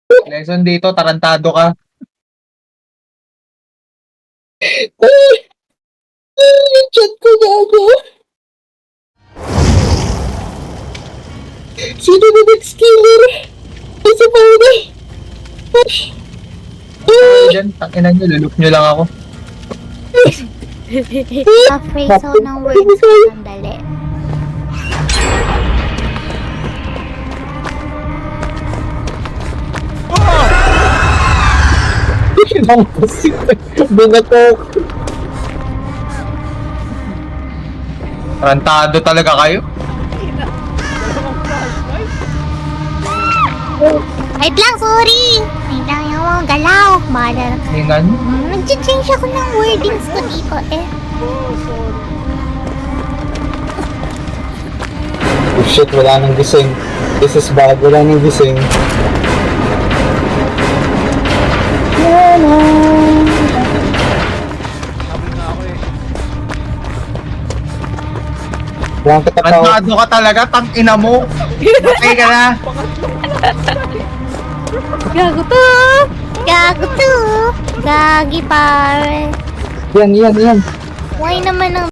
Lesson dito, tarantado ka. Yung chat ko gago. Sino na next killer? Nasa pauna. Diyan, takinan nyo, lulup nyo lang ako. Pa-phrase ako ng words ko. Sandali. Binatok. Tarantado talaga kayo. Wait lang, sorry! Wait lang yung mga galaw. Bahala na. Tingnan nyo. Nag-change ako ng wordings ko dito eh. Oh shit, wala nang gising. This is bad, wala nang gising. Wala ka tao. Tarantado ka talaga, tang-ina mo. Okay ka na. Gago to! Gago to! Gagi pare. Yan. Why naman ang